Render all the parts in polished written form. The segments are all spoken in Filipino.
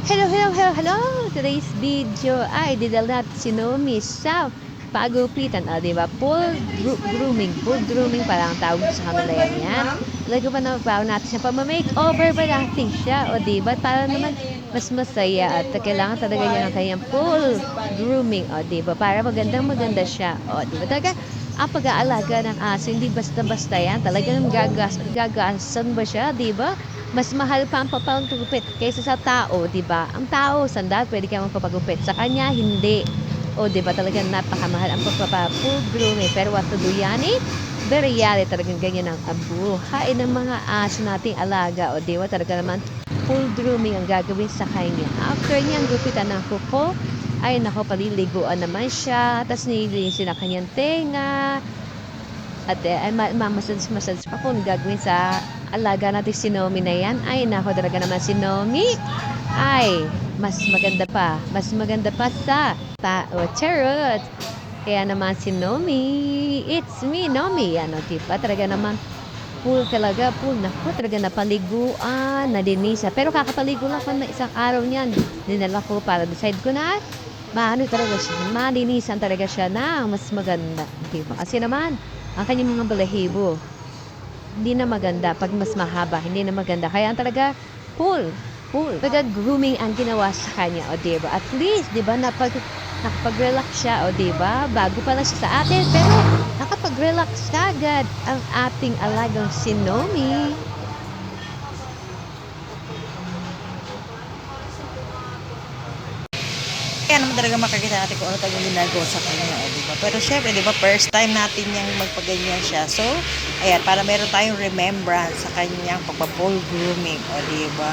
Hello, hello, hello, hello! Today's video ay didal natin si Nomi sa pagupitan. O, diba? Full grooming parang tawag sa kanila yan. Talaga ba nababaw natin siya? Pa-makeover ba natin siya? O, diba? Para naman mas masaya at kailangan talaga niya ng kanyang full grooming. O, diba? Para maganda siya. O, diba? Talaga, ang pag-aalaga ng aso, hindi basta-basta yan. Talagang gagasan ba siya, diba? Mas mahal pa ang papagupit kaysa sa tao, 'di ba? Ang tao, sandal, pwede kang magpapagupit. Sa kanya, hindi. O, 'di ba? Talagang napakamahal ang pagpapa-full grooming. Pero what to do yan eh? Very yari talagang ganyan ang buhay ng mga aso nating alaga. O, 'di ba? Talaga naman full grooming ang gagawin sa kanya. After niyang gupitan ng kuko, ay nako, paliliguan naman siya. Tapos nililisin ang kanyang tenga. At mamasage pa kung gagawin sa alaga natin si Nomi na yan. Ay, nako, talaga naman si Nomi. Ay, mas maganda pa sa tao. Charot! Kaya naman si Nomi, it's me, Nomi. Ano, diba? Talaga naman, full talaga, full. Naku, talaga napaliguan, nadinisa. Pero kakapaligo lang ako na isang araw niyan. Dinala ko para decide ko na, maano talaga siya, malinisan talaga siya na mas maganda. Diba? Kasi naman, ang kanyang mga balahibo, hindi na maganda pag mas mahaba, hindi na maganda. Kaya talaga, full. Pag-grooming ang ginawa sa kanya, o diba? At least, diba, nakapag-relax siya, o diba? Bago pa lang siya sa atin, pero nakapag-relax agad ang ating alagang si Nomi. Kaya naman talaga makikita natin kung ano talagang ginagawa sa kanya, diba? Pero syempre, diba, first time natin niyang magpaganyan siya. So, ayan, para meron tayong remembrance sa kanyang pagpa-full grooming, diba?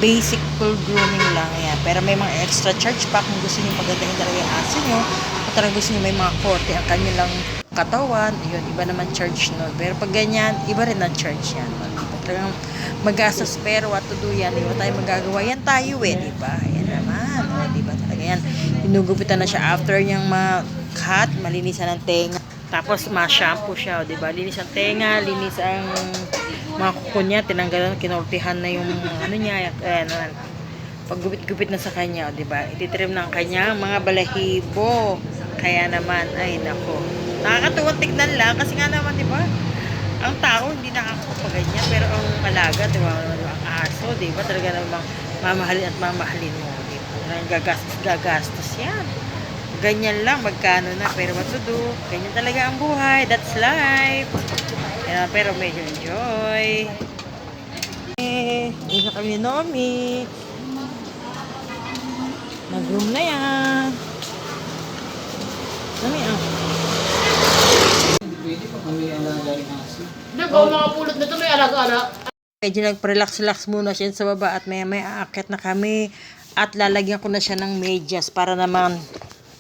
Basic full grooming lang yan. Pero may mga extra charge pa kung gusto niyo pagandahin talaga yung aso niyo. Kung talagang gusto niyo may mga korte ang kanilang katawan, yun, iba naman charge nun. Pero pag ganyan, iba rin ang charge yan. Talagang magastos, pero what to do yan, diba tayo magagawa yan tayo diba? Ayan naman, diba talaga yan. Hinugupitan na siya after niyang ma-cut, malinisan ng tenga. Tapos ma-shampoo siya, diba? Linis ang tenga, linis ang mga kuko niya, tinanggalan, kinortihan na yung ano niya, ayan naman. Paggupit-gupit na sa kanya, diba? Ititrim ng kanya mga balahibo. Kaya naman, ay nako. Nakakatuwang tignan lang kasi nga naman, diba? Ang tao hindi nakakapaganyan, pero ang alaga, diba? Ang aso, diba? Talaga namang mamahalin at mamahalin mo, diba? Gagastos yan. Ganyan lang, magkano na, pero what to do? Ganyan talaga ang buhay, that's life. Kaya, pero medyo enjoy. Isa kami ni Nomi. Nag-room na yan. Nomi, Pwede pa kung may alaga yung aso. Nagaw mga pulot na ito, may alaga-ala. medyo nag-relax-relax muna siya sa baba at may aakyat na kami at lalagyan ko na siya ng medyas para naman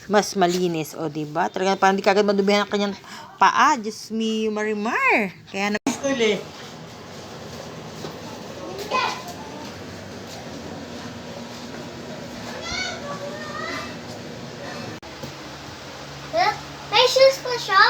mas malinis, diba? Talaga parang di kagad madubihan ang kanyang paa. Diyos me, Marimar. Kaya na school May shoes pa siya?